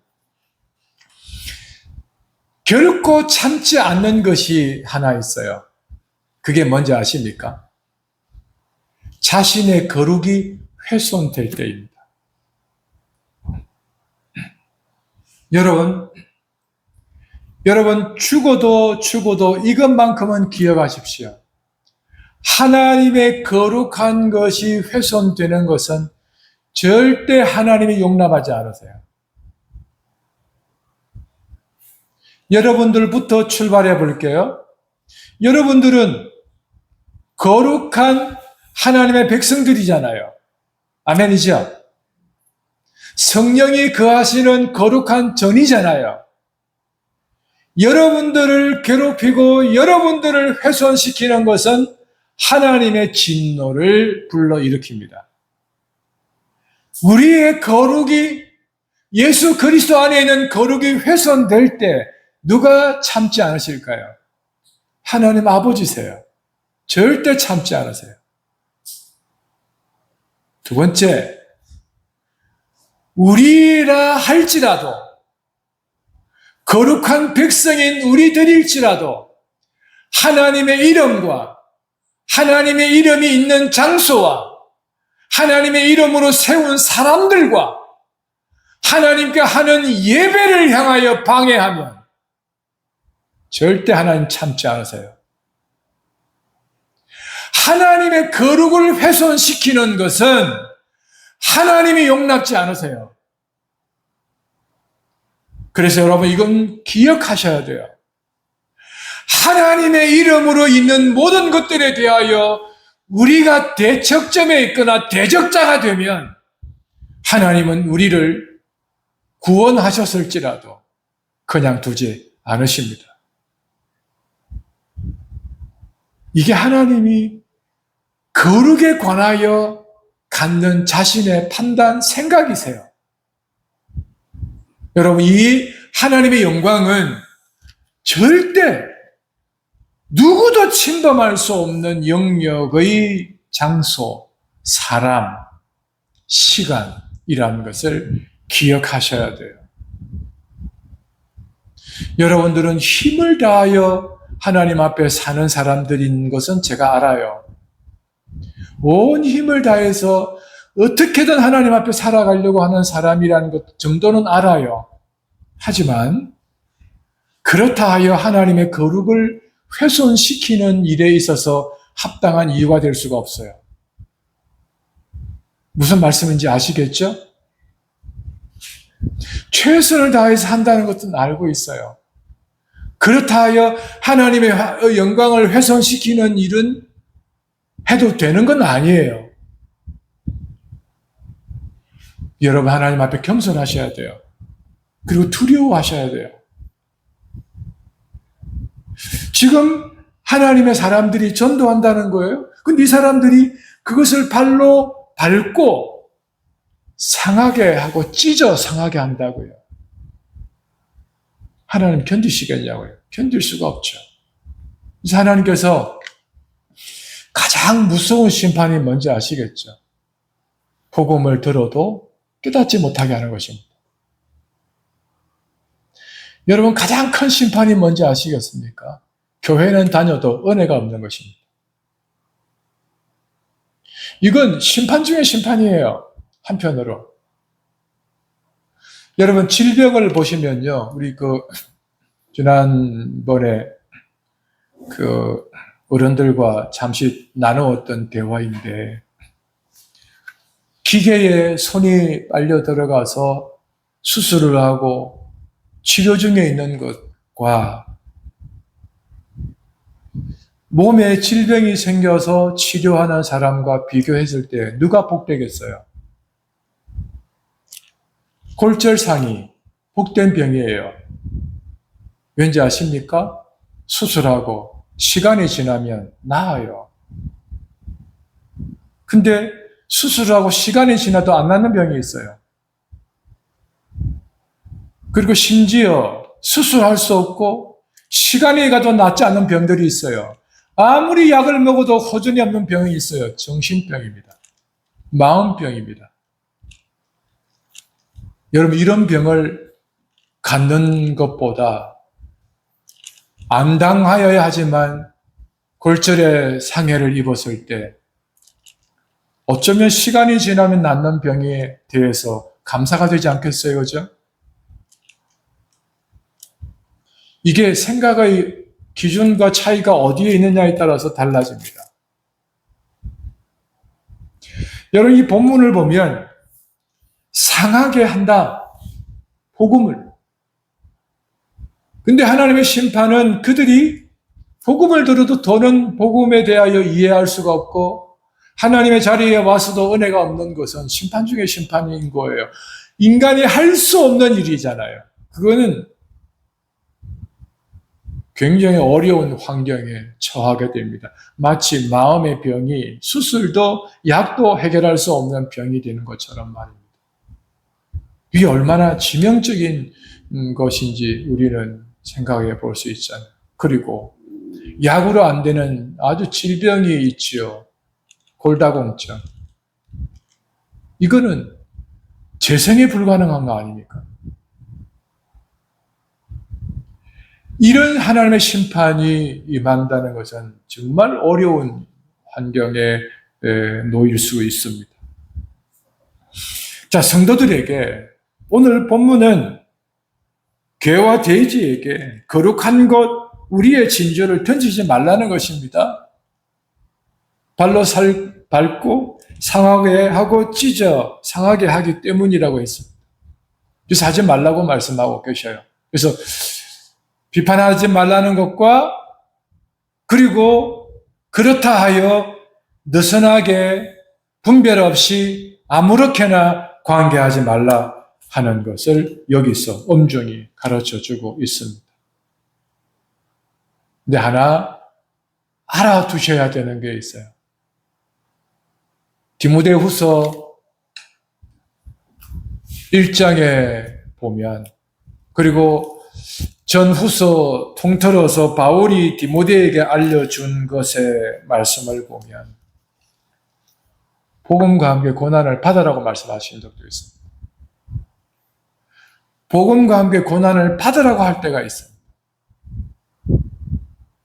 A: 결코 참지 않는 것이 하나 있어요. 그게 뭔지 아십니까? 자신의 거룩이 훼손될 때입니다. 여러분 죽어도 이것만큼은 기억하십시오. 하나님의 거룩한 것이 훼손되는 것은 절대 하나님이 용납하지 않으세요. 여러분들부터 출발해 볼게요. 여러분들은 거룩한 하나님의 백성들이잖아요. 아멘이죠? 성령이 거하시는 거룩한 전이잖아요. 여러분들을 괴롭히고 여러분들을 훼손시키는 것은 하나님의 진노를 불러일으킵니다. 우리의 거룩이 예수 그리스도 안에 있는 거룩이 훼손될 때 누가 참지 않으실까요? 하나님 아버지세요. 절대 참지 않으세요. 두 번째, 우리라 할지라도 거룩한 백성인 우리들일지라도 하나님의 이름과 하나님의 이름이 있는 장소와 하나님의 이름으로 세운 사람들과 하나님께 하는 예배를 향하여 방해하면 절대 하나님 참지 않으세요. 하나님의 거룩을 훼손시키는 것은 하나님이 용납지 않으세요. 그래서 여러분 이건 기억하셔야 돼요. 하나님의 이름으로 있는 모든 것들에 대하여 우리가 대척점에 있거나 대적자가 되면 하나님은 우리를 구원하셨을지라도 그냥 두지 않으십니다. 이게 하나님이 거룩에 관하여 갖는 자신의 판단, 생각이세요. 여러분, 이 하나님의 영광은 절대 누구도 침범할 수 없는 영역의 장소, 사람, 시간이라는 것을 기억하셔야 돼요. 여러분들은 힘을 다하여 하나님 앞에 사는 사람들인 것은 제가 알아요. 온 힘을 다해서 어떻게든 하나님 앞에 살아가려고 하는 사람이라는 것 정도는 알아요. 하지만 그렇다 하여 하나님의 거룩을 훼손시키는 일에 있어서 합당한 이유가 될 수가 없어요. 무슨 말씀인지 아시겠죠? 최선을 다해서 한다는 것은 알고 있어요. 그렇다 하여 하나님의 영광을 훼손시키는 일은 해도 되는 건 아니에요. 여러분 하나님 앞에 겸손하셔야 돼요. 그리고 두려워하셔야 돼요. 지금 하나님의 사람들이 전도한다는 거예요. 근데 이 사람들이 그것을 발로 밟고 상하게 하고 찢어 상하게 한다고요. 하나님 견디시겠냐고요. 견딜 수가 없죠. 그래서 하나님께서 가장 무서운 심판이 뭔지 아시겠죠? 복음을 들어도 깨닫지 못하게 하는 것입니다. 여러분, 가장 큰 심판이 뭔지 아시겠습니까? 교회는 다녀도 은혜가 없는 것입니다. 이건 심판 중의 심판이에요. 한편으로. 여러분, 질병을 보시면요. 우리 지난번에 어른들과 잠시 나누었던 대화인데, 기계에 손이 빨려 들어가서 수술을 하고 치료 중에 있는 것과 몸에 질병이 생겨서 치료하는 사람과 비교했을 때 누가 복되겠어요? 골절상이 복된 병이에요. 왠지 아십니까? 수술하고 시간이 지나면 나아요. 근데 수술하고 시간이 지나도 안 낫는 병이 있어요. 그리고 심지어 수술할 수 없고 시간이 가도 낫지 않는 병들이 있어요. 아무리 약을 먹어도 호전이 없는 병이 있어요. 정신병입니다. 마음병입니다. 여러분, 이런 병을 갖는 것보다 안 당하여야 하지만 골절의 상해를 입었을 때 어쩌면 시간이 지나면 낫는 병에 대해서 감사가 되지 않겠어요? 그죠? 이게 생각의 기준과 차이가 어디에 있느냐에 따라서 달라집니다. 여러분, 이 본문을 보면 상하게 한다. 복음을. 근데 하나님의 심판은 그들이 복음을 들어도 더는 복음에 대하여 이해할 수가 없고 하나님의 자리에 와서도 은혜가 없는 것은 심판 중에 심판인 거예요. 인간이 할 수 없는 일이잖아요. 그거는 굉장히 어려운 환경에 처하게 됩니다. 마치 마음의 병이 수술도 약도 해결할 수 없는 병이 되는 것처럼 말입니다. 이게 얼마나 치명적인 것인지 우리는 생각해 볼 수 있잖아요. 그리고 약으로 안 되는 아주 질병이 있지요. 골다공증. 이거는 재생이 불가능한 거 아닙니까? 이런 하나님의 심판이 임한다는 것은 정말 어려운 환경에 놓일 수 있습니다. 자, 성도들에게 오늘 본문은 개와 돼지에게 거룩한 것, 우리의 진저를 던지지 말라는 것입니다. 발로 밟고 상하게 하고 찢어 상하게 하기 때문이라고 했습니다. 그래서 하지 말라고 말씀하고 계셔요. 그래서 비판하지 말라는 것과 그리고 그렇다 하여 느슨하게 분별 없이 아무렇게나 관계하지 말라 하는 것을 여기서 엄중히 가르쳐주고 있습니다. 근데 하나 알아두셔야 되는 게 있어요. 디모데후서 1장에 보면 그리고 전후서 통틀어서 바울이 디모데에게 알려준 것의 말씀을 보면 복음과 함께 고난을 받으라고 말씀하신 적도 있습니다. 복음과 함께 고난을 받으라고 할 때가 있습니다.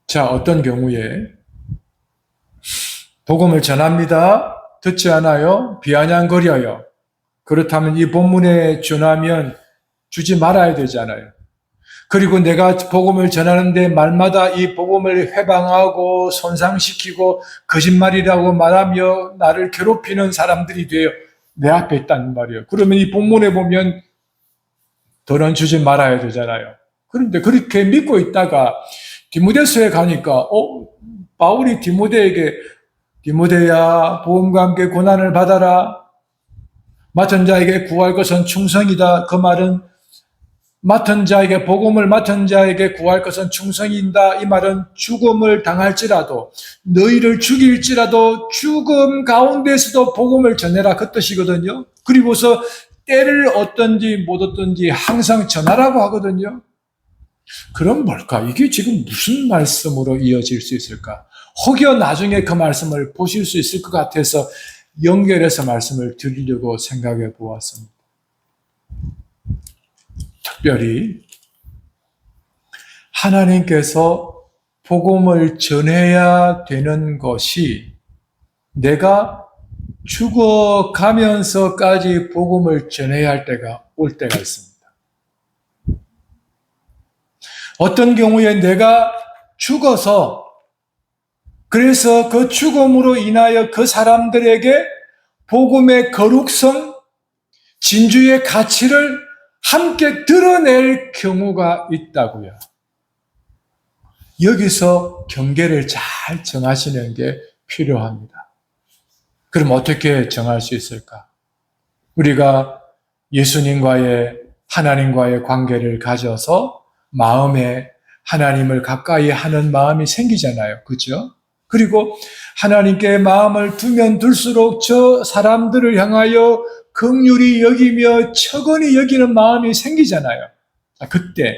A: 자, 어떤 경우에 복음을 전합니다. 듣지 않아요? 비아냥거려요. 그렇다면 이 본문에 준하면 주지 말아야 되잖아요. 그리고 내가 복음을 전하는데 말마다 이 복음을 회방하고 손상시키고 거짓말이라고 말하며 나를 괴롭히는 사람들이 돼요. 내 앞에 있단 말이에요. 그러면 이 본문에 보면 더는 주지 말아야 되잖아요. 그런데 그렇게 믿고 있다가 디모데서에 가니까 바울이 디모데에게 디모데야 복음과 함께 고난을 받아라. 맡은 자에게 구할 것은 충성이다. 그 말은 맡은 자에게 복음을 맡은 자에게 구할 것은 충성이다. 이 말은 죽음을 당할지라도 너희를 죽일지라도 죽음 가운데서도 복음을 전해라 그 뜻이거든요. 그리고서 때를 얻든지 못 얻든지 항상 전하라고 하거든요. 그럼 뭘까? 이게 지금 무슨 말씀으로 이어질 수 있을까? 혹여 나중에 그 말씀을 보실 수 있을 것 같아서 연결해서 말씀을 드리려고 생각해 보았습니다. 특별히 하나님께서 복음을 전해야 되는 것이 내가 죽어가면서까지 복음을 전해야 할 때가 올 때가 있습니다. 어떤 경우에 내가 죽어서 그래서 그 죽음으로 인하여 그 사람들에게 복음의 거룩성, 진주의 가치를 함께 드러낼 경우가 있다고요. 여기서 경계를 잘 정하시는 게 필요합니다. 그럼 어떻게 정할 수 있을까? 우리가 예수님과의 하나님과의 관계를 가져서 마음에 하나님을 가까이 하는 마음이 생기잖아요. 그죠? 그리고 하나님께 마음을 두면 둘수록 저 사람들을 향하여 긍휼히 여기며 처근히 여기는 마음이 생기잖아요. 그때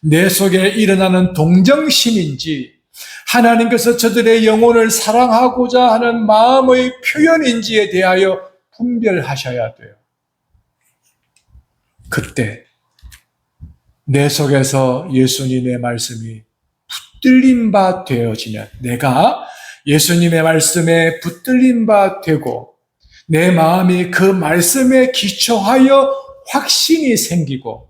A: 내 속에 일어나는 동정심인지 하나님께서 저들의 영혼을 사랑하고자 하는 마음의 표현인지에 대하여 분별하셔야 돼요. 그때 내 속에서 예수님의 말씀이 붙들린 바 되어지면 내가 예수님의 말씀에 붙들린 바 되고 내 마음이 그 말씀에 기초하여 확신이 생기고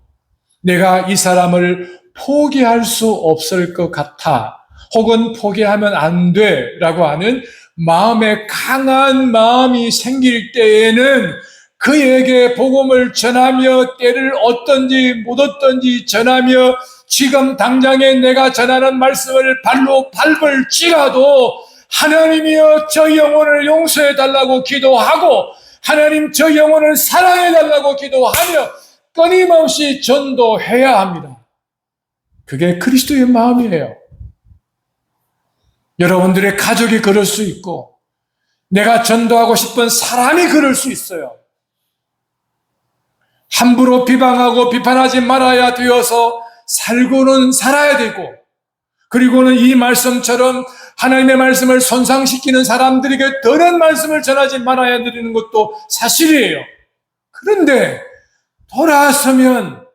A: 내가 이 사람을 포기할 수 없을 것 같아 혹은 포기하면 안 돼라고 하는 마음에 강한 마음이 생길 때에는 그에게 복음을 전하며 때를 얻든지 못 얻든지 전하며 지금 당장에 내가 전하는 말씀을 발로 밟을지라도 하나님이여 저 영혼을 용서해달라고 기도하고 하나님 저 영혼을 사랑해달라고 기도하며 끊임없이 전도해야 합니다. 그게 그리스도의 마음이에요. 여러분들의 가족이 그럴 수 있고 내가 전도하고 싶은 사람이 그럴 수 있어요. 함부로 비방하고 비판하지 말아야 되어서 살고는 살아야 되고 그리고는 이 말씀처럼 하나님의 말씀을 손상시키는 사람들에게 더는 말씀을 전하지 말아야 되는 것도 사실이에요. 그런데 돌아서면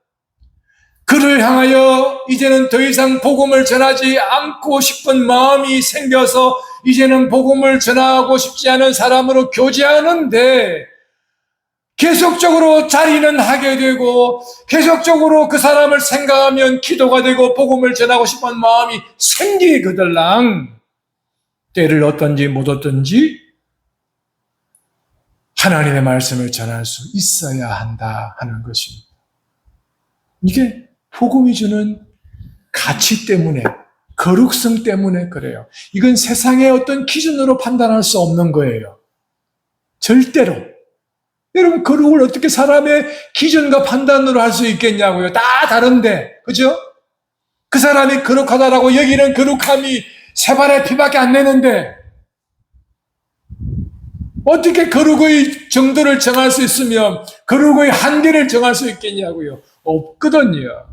A: 그를 향하여 이제는 더 이상 복음을 전하지 않고 싶은 마음이 생겨서 이제는 복음을 전하고 싶지 않은 사람으로 교제하는데 계속적으로 자리는 하게 되고 계속적으로 그 사람을 생각하면 기도가 되고 복음을 전하고 싶은 마음이 생기거들랑 때를 얻든지 못 얻든지 하나님의 말씀을 전할 수 있어야 한다 하는 것입니다. 이게 복음이 주는 가치 때문에 거룩성 때문에 그래요. 이건 세상의 어떤 기준으로 판단할 수 없는 거예요. 절대로. 여러분 거룩을 어떻게 사람의 기준과 판단으로 할 수 있겠냐고요. 다 다른데 그죠? 그 사람이 거룩하다라고 여기는 거룩함이 세 발의 피밖에 안 내는데 어떻게 거룩의 정도를 정할 수 있으며 거룩의 한계를 정할 수 있겠냐고요. 없거든요.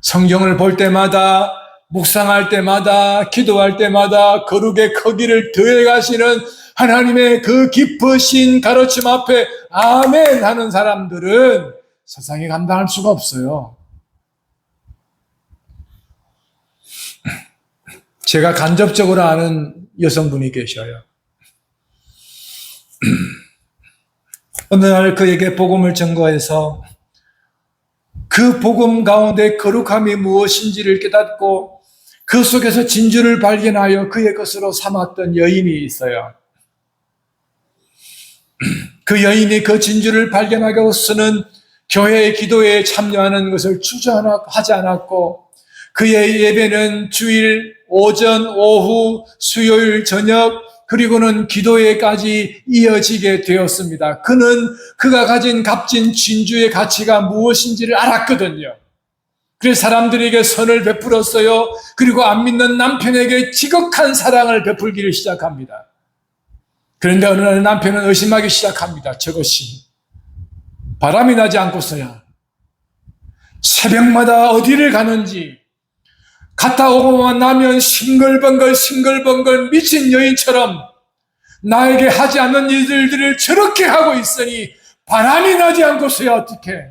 A: 성경을 볼 때마다 묵상할 때마다 기도할 때마다 거룩의 크기를 더해가시는 하나님의 그 깊으신 가르침 앞에 아멘 하는 사람들은 세상에 감당할 수가 없어요. 제가 간접적으로 아는 여성분이 계셔요. 어느 날 그에게 복음을 전거해서 그 복음 가운데 거룩함이 무엇인지를 깨닫고 그 속에서 진주를 발견하여 그의 것으로 삼았던 여인이 있어요. 그 여인이 그 진주를 발견하고서는 교회의 기도에 참여하는 것을 주저하지 않았고 그의 예배는 주일 오전, 오후, 수요일 저녁 그리고는 기도회까지 이어지게 되었습니다. 그는 그가 가진 값진 진주의 가치가 무엇인지를 알았거든요. 그래서 사람들에게 선을 베풀었어요. 그리고 안 믿는 남편에게 지극한 사랑을 베풀기를 시작합니다. 그런데 어느 날 남편은 의심하기 시작합니다. 저것이 바람이 나지 않고서야 새벽마다 어디를 가는지, 갔다 오고만 나면 싱글벙글 미친 여인처럼 나에게 하지 않는 일들을 저렇게 하고 있으니 바람이 나지 않고서야 어떻게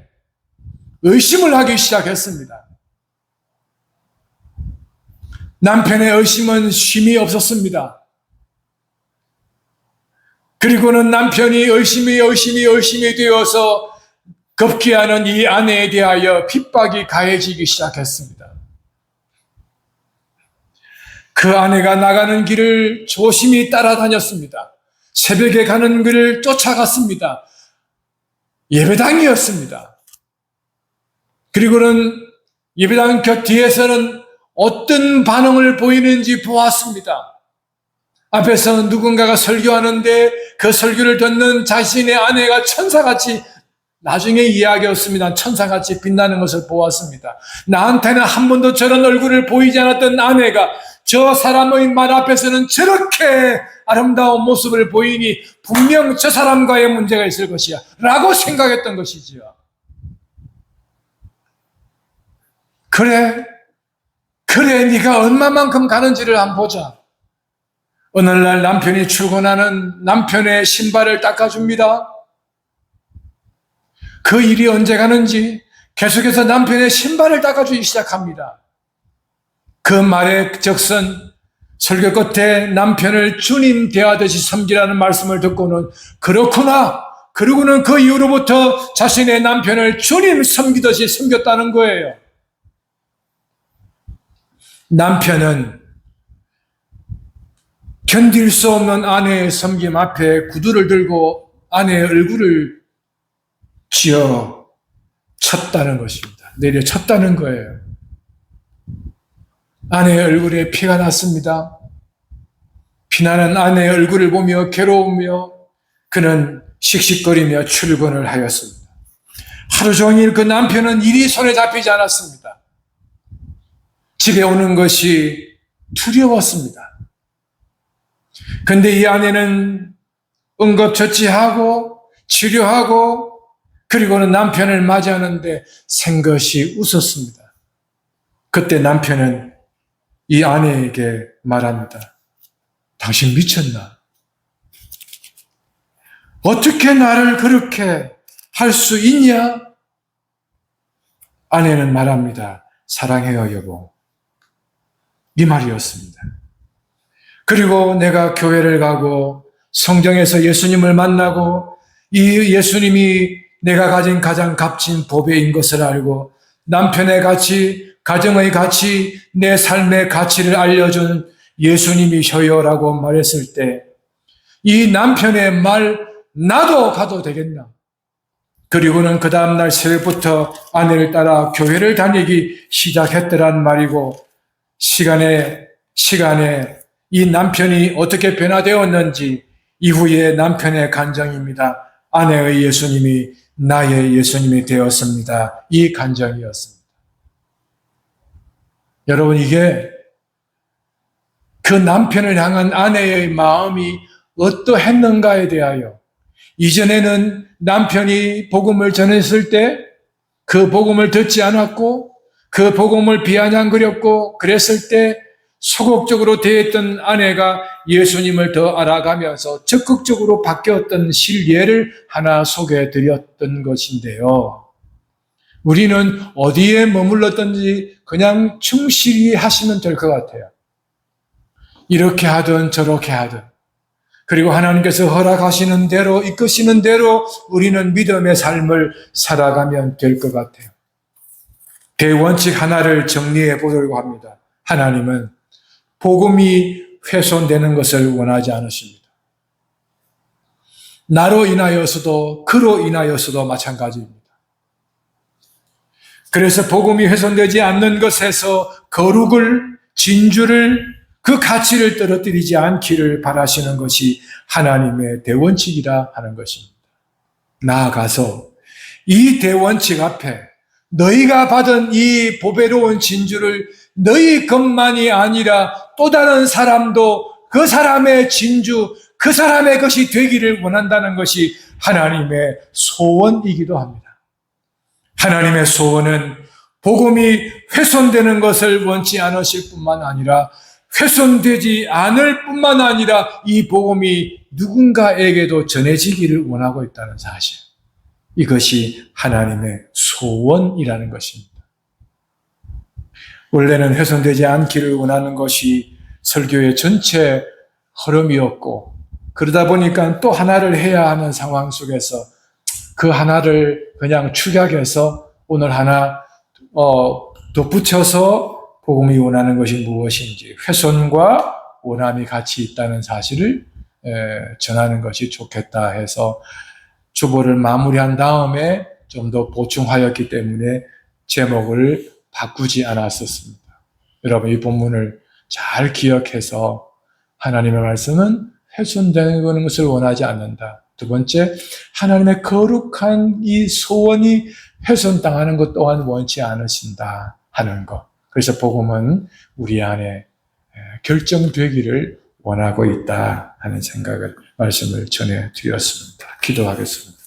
A: 의심을 하기 시작했습니다. 남편의 의심은 쉼이 없었습니다. 그리고는 남편이 의심이 되어서 급기야는 이 아내에 대하여 핍박이 가해지기 시작했습니다. 그 아내가 나가는 길을 조심히 따라다녔습니다. 새벽에 가는 길을 쫓아갔습니다. 예배당이었습니다. 그리고는 예배당 곁 뒤에서는 어떤 반응을 보이는지 보았습니다. 앞에서 누군가가 설교하는데 그 설교를 듣는 자신의 아내가 천사같이, 나중에 이야기였습니다. 천사같이 빛나는 것을 보았습니다. 나한테는 한 번도 저런 얼굴을 보이지 않았던 아내가 저 사람의 말 앞에서는 저렇게 아름다운 모습을 보이니 분명 저 사람과의 문제가 있을 것이야 라고 생각했던 것이지요. 그래 네가 얼마만큼 가는지를 한번 보자. 어느 날 남편이 출근하는 남편의 신발을 닦아줍니다. 그 일이 언제 가는지 계속해서 남편의 신발을 닦아주기 시작합니다. 그 말의 적선, 설교 끝에 남편을 주님 대하듯이 섬기라는 말씀을 듣고는 그렇구나. 그리고는 그 이후로부터 자신의 남편을 주님 섬기듯이 섬겼다는 거예요. 남편은 견딜 수 없는 아내의 섬김 앞에 구두를 들고 아내의 얼굴을 쥐어 쳤다는 것입니다. 내려쳤다는 거예요. 아내의 얼굴에 피가 났습니다. 피나는 아내의 얼굴을 보며 괴로우며 그는 씩씩거리며 출근을 하였습니다. 하루 종일 그 남편은 일이 손에 잡히지 않았습니다. 집에 오는 것이 두려웠습니다. 그런데 이 아내는 응급처치하고 치료하고 그리고는 남편을 맞이하는데 생것이 웃었습니다. 그때 남편은 이 아내에게 말합니다. 당신 미쳤나? 어떻게 나를 그렇게 할 수 있냐? 아내는 말합니다. 사랑해요, 여보. 이 말이었습니다. 그리고 내가 교회를 가고 성경에서 예수님을 만나고 이 예수님이 내가 가진 가장 값진 보배인 것을 알고 남편의 가치, 가정의 가치, 내 삶의 가치를 알려준 예수님이셔요라고 말했을 때 이 남편의 말, 나도 가도 되겠나? 그리고는 그 다음날 새벽부터 아내를 따라 교회를 다니기 시작했더란 말이고 시간에 이 남편이 어떻게 변화되었는지 이후에 남편의 간증입니다. 아내의 예수님이 나의 예수님이 되었습니다. 이 간증이었습니다. 여러분, 이게 그 남편을 향한 아내의 마음이 어떠했는가에 대하여 이전에는 남편이 복음을 전했을 때 그 복음을 듣지 않았고 그 복음을 비아냥거렸고 그랬을 때 소극적으로 대했던 아내가 예수님을 더 알아가면서 적극적으로 바뀌었던 실예를 하나 소개해드렸던 것인데요. 우리는 어디에 머물렀든지 그냥 충실히 하시면 될 것 같아요. 이렇게 하든 저렇게 하든 그리고 하나님께서 허락하시는 대로 이끄시는 대로 우리는 믿음의 삶을 살아가면 될 것 같아요. 대원칙 하나를 정리해 보려고 합니다. 하나님은 복음이 훼손되는 것을 원하지 않으십니다. 나로 인하여서도 그로 인하여서도 마찬가지입니다. 그래서 복음이 훼손되지 않는 것에서 거룩을, 진주를, 그 가치를 떨어뜨리지 않기를 바라시는 것이 하나님의 대원칙이라 하는 것입니다. 나아가서 이 대원칙 앞에 너희가 받은 이 보배로운 진주를 너희 것만이 아니라 또 다른 사람도 그 사람의 진주, 그 사람의 것이 되기를 원한다는 것이 하나님의 소원이기도 합니다. 하나님의 소원은 복음이 훼손되는 것을 원치 않으실 뿐만 아니라 훼손되지 않을 뿐만 아니라 이 복음이 누군가에게도 전해지기를 원하고 있다는 사실. 이것이 하나님의 소원이라는 것입니다. 원래는 훼손되지 않기를 원하는 것이 설교의 전체 흐름이었고, 그러다 보니까 또 하나를 해야 하는 상황 속에서 그 하나를 그냥 축약해서 오늘 하나 덧붙여서 복음이 원하는 것이 무엇인지, 훼손과 원함이 같이 있다는 사실을 전하는 것이 좋겠다 해서 주보를 마무리한 다음에 좀 더 보충하였기 때문에 제목을 바꾸지 않았었습니다. 여러분, 이 본문을 잘 기억해서 하나님의 말씀은 훼손되는 것을 원하지 않는다. 두 번째, 하나님의 거룩한 이 소원이 훼손당하는 것 또한 원치 않으신다 하는 것. 그래서 복음은 우리 안에 결정되기를 원하고 있다 하는 말씀을 전해드렸습니다. 기도하겠습니다.